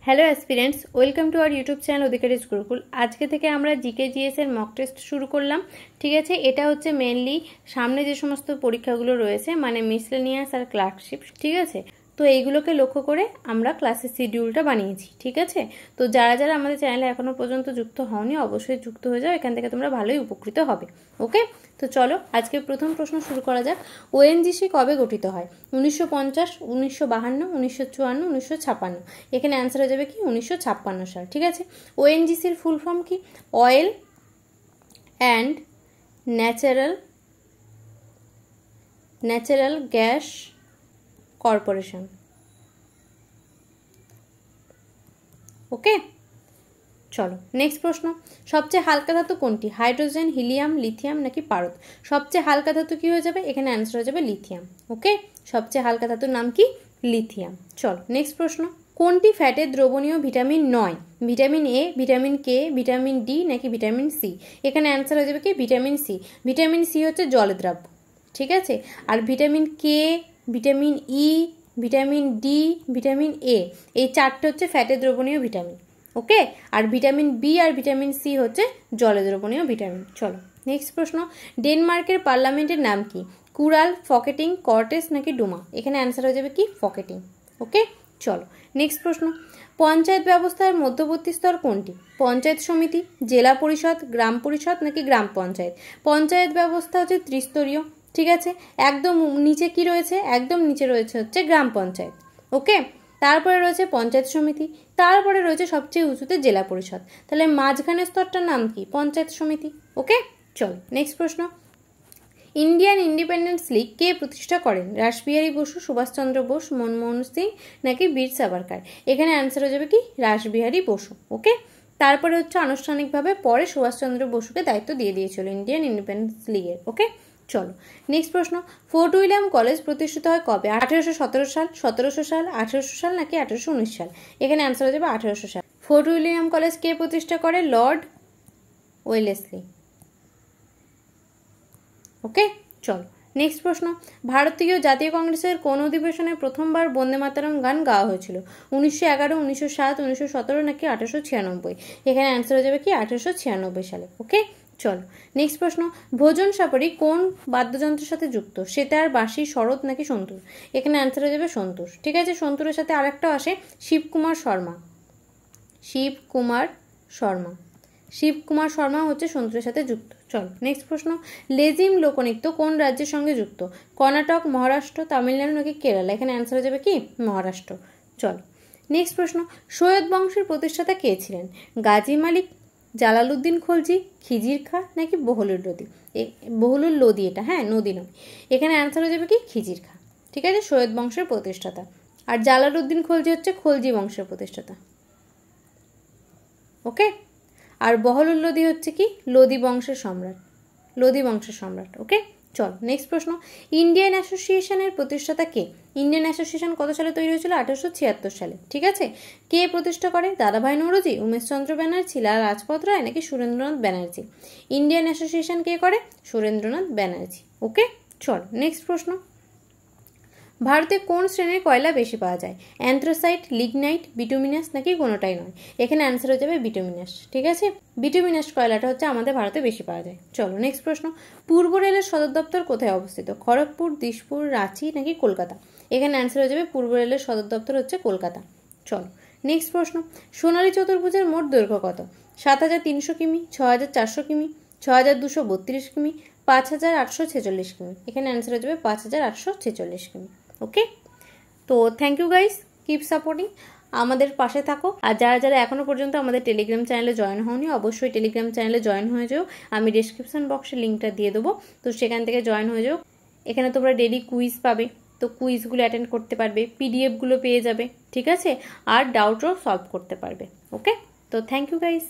Hello aspirants, welcome to our YouTube channel Adhikari's Gurukul. আজকে থেকে আমরা জিকে জিএস এর মক টেস্ট শুরু করলাম। ঠিক আছে, এটা হচ্ছে মেনলি সামনে যে সমস্ত পরীক্ষাগুলো রয়েছে, মানে মিসলেনিয়াস আর ক্লার্কশিপ। ঠিক আছে, তো এইগুলোকে লক্ষ্য করে আমরা ক্লাসের শিডিউলটা বানিয়েছি। ঠিক আছে, তো যারা যারা আমাদের চ্যানেলে এখনো পর্যন্ত যুক্ত হওনি অবশ্যই যুক্ত হয়ে যাও, এখান থেকে তোমরা ভালোই উপকৃত হবে। ওকে, তো চলো আজকে প্রথম প্রশ্ন শুরু করা যাক। ওএনজিসি কবে গঠিত হয়? 1950, 1952, 1954, 1956। এখানে অ্যান্সার হয়ে যাবে কি 1956 সাল। ঠিক আছে, ওএনজিসির ফুল ফর্ম কি? Oil and natural gas corporation. Okay, চলো নেক্সট প্রশ্ন। সবচেয়ে হালকা ধাতু কোনটি? হাইড্রোজেন, হিলিয়াম, লিথিয়াম নাকি পারদ? সবচেয়ে হালকা ধাতু কি হয়ে যাবে? এখানে অ্যান্সার হয়ে যাবে লিথিয়াম। ওকে, সবচেয়ে হালকা ধাতুর নাম কি? লিথিয়াম। চলো নেক্সট প্রশ্ন। কোনটি ফ্যাটের দ্রবণীয় ভিটামিন নয়? Vitamin A, vitamin K, vitamin D নাকি ভিটামিন সি? এখানে অ্যান্সার হয়ে যাবে কি ভিটামিন সি। ভিটামিন সি হচ্ছে জলদ্রাব্য। ঠিক আছে, আর vitamin K, vitamin E, vitamin D, vitamin A, এই চারটে হচ্ছে ফ্যাটের দ্রবণীয় ভিটামিন। ওকে, আর ভিটামিন বি আর ভিটামিন সি হচ্ছে জলে দ্রবণীয় ভিটামিন। চলো নেক্সট প্রশ্ন। ডেনমার্কের পার্লামেন্টের নাম কি? কুরাল, ফকেটিং, কর্টেস নাকি ডুমা? এখানে অ্যান্সার হয়ে যাবে কি ফকেটিং। ওকে, চলো নেক্সট প্রশ্ন। পঞ্চায়েত ব্যবস্থার মধ্যবর্তী স্তর কোনটি? পঞ্চায়েত সমিতি, জেলা পরিষদ, গ্রাম পরিষদ নাকি গ্রাম পঞ্চায়েত? পঞ্চায়েত ব্যবস্থা হচ্ছে ত্রিস্তরীয়। ঠিক আছে, একদম নিচে কি রয়েছে? একদম নিচে রয়েছে হচ্ছে গ্রাম পঞ্চায়েত। ওকে, তারপরে রয়েছে পঞ্চায়েত সমিতি, তারপরে রয়েছে সবচেয়ে উঁচুতে জেলা পরিষদ। তাহলে মাঝখানের স্তরটার নাম কি? পঞ্চায়েত সমিতি। ওকে, চল নেক্সট প্রশ্ন। ইন্ডিয়ান ইন্ডিপেন্ডেন্স লীগ কে প্রতিষ্ঠা করেন? রাসবিহারী বসু, সুভাষচন্দ্র বোস, মনমোহন সিং নাকি বীর সাভারকার? এখানে অ্যান্সার হয়ে যাবে কি রাসবিহারী বসু। ওকে, তারপরে হচ্ছে আনুষ্ঠানিকভাবে পরে সুভাষচন্দ্র বসুকে দায়িত্ব দিয়ে দিয়েছিল ইন্ডিয়ান ইন্ডিপেন্ডেন্স লীগের। ওকে, চলো নেক্সট প্রশ্ন। ফোর্ট উইলিয়াম কলেজ প্রতিষ্ঠিত হয় কবে? 1817 সাল, 1700 সাল, 1800 সাল নাকি 1819 সাল? এখানে অ্যান্সার হয়ে যাবে 1800 সাল। ফোর্ট উইলিয়াম কলেজ কে প্রতিষ্ঠা করে? Lord Wellesley. ওকে, চলো নেক্সট প্রশ্ন। ভারতীয় জাতীয় কংগ্রেসের কোন অধিবেশনে প্রথমবার বন্দে মাতরম গান গাওয়া হয়েছিল? 1911, 1907, 1917 নাকি 1896? এখানে অ্যান্সার হয়ে যাবে কি 1896 সালে। ওকে, চলো নেক্সট প্রশ্ন। ভোজন সাপড়ি কোন বাদ্যযন্ত্রের সাথে যুক্ত? সেতার, বাঁশি, শরৎ নাকি সন্তুর? এখানে অ্যান্সার হয়ে যাবে সন্তুর। ঠিক আছে, সন্তুরের সাথে আরেকটা আসে শিবকুমার শর্মা। শিবকুমার শর্মা হচ্ছে সন্তুরের সাথে যুক্ত। চলো নেক্সট প্রশ্ন। লেজিম লোকনৃত্য কোন রাজ্যের সঙ্গে যুক্ত? কর্ণাটক, মহারাষ্ট্র, তামিলনাড়ু নাকি কেরালা? এখানে অ্যান্সার হয়ে যাবে কি মহারাষ্ট্র। চলো নেক্সট প্রশ্ন। সৈয়দ বংশের প্রতিষ্ঠাতা কে ছিলেন? গাজী মালিক, জালালউদ্দিন খলজি, খিজির খাঁ নাকি বহলুল লোদি? এটা হ্যাঁ, নদী নয়। এখানে অ্যান্সার হয়ে যাবে কি খিজির খাঁ। ঠিক আছে, সৈয়দ বংশের প্রতিষ্ঠাতা। আর জালালউদ্দিন খলজি হচ্ছে খলজি বংশের প্রতিষ্ঠাতা। ওকে, আর বহলুল লোদি হচ্ছে কি লোদি বংশের সম্রাট। ওকে, চল নেক্সট প্রশ্ন। ইন্ডিয়ান অ্যাসোসিয়েশনের প্রতিষ্ঠাতা কে? ইন্ডিয়ান অ্যাসোসিয়েশন কত সালে তৈরি হয়েছিল? 1876 সালে। ঠিক আছে, কে প্রতিষ্ঠা করে? দাদাভাই নওরোজি, উমেশচন্দ্র ব্যানার্জি, লালা লাজপত রায় নাকি সুরেন্দ্রনাথ ব্যানার্জি? ইন্ডিয়ান অ্যাসোসিয়েশন কে করে? সুরেন্দ্রনাথ ব্যানার্জি। ওকে, চল নেক্সট প্রশ্ন। ভারতে কোন শ্রেণীর কয়লা বেশি পাওয়া যায়? অ্যান্থ্রাসাইট, লিগনাইট, বিটুমিনাস নাকি কোনোটাই নয়? এখানে অ্যান্সার হয়ে যাবে বিটুমিনাস। ঠিক আছে, বিটুমিনাস কয়লাটা হচ্ছে আমাদের ভারতে বেশি পাওয়া যায়। চলো নেক্সট প্রশ্ন। পূর্ব রেলের সদর দপ্তর কোথায় অবস্থিত? খড়গপুর, দিসপুর, রাঁচি নাকি কলকাতা? এখানে অ্যান্সার হয়ে যাবে পূর্ব রেলের সদর দপ্তর হচ্ছে কলকাতা। চলো নেক্সট প্রশ্ন। সোনালী চতুর্ভুজের মোট দৈর্ঘ্য কত? 7300 কিমি, 6400 কিমি, 6232 কিমি, 5846 কিমি? এখানে অ্যান্সার হয়ে যাবে 5846 কিমি। ওকে, তো thank you guys, keep supporting, আমাদের পাশে থাকো। আর যারা যারা এখনো পর্যন্ত আমাদের টেলিগ্রাম চ্যানেলে জয়েন হওনি অবশ্যই টেলিগ্রাম চ্যানেলে জয়েন হয়ে যাও। আমি ডেসক্রিপশন বক্সে লিঙ্কটা দিয়ে দেবো, তো সেখান থেকে জয়েন হয়ে যাও। এখানে তোমরা ডেলি কুইজ পাবে, তো কুইজগুলো অ্যাটেন্ড করতে পারবে, পিডিএফগুলো পেয়ে যাবে। ঠিক আছে, আর ডাউটও সলভ করতে পারবে। ওকে, তো থ্যাংক ইউ গাইস।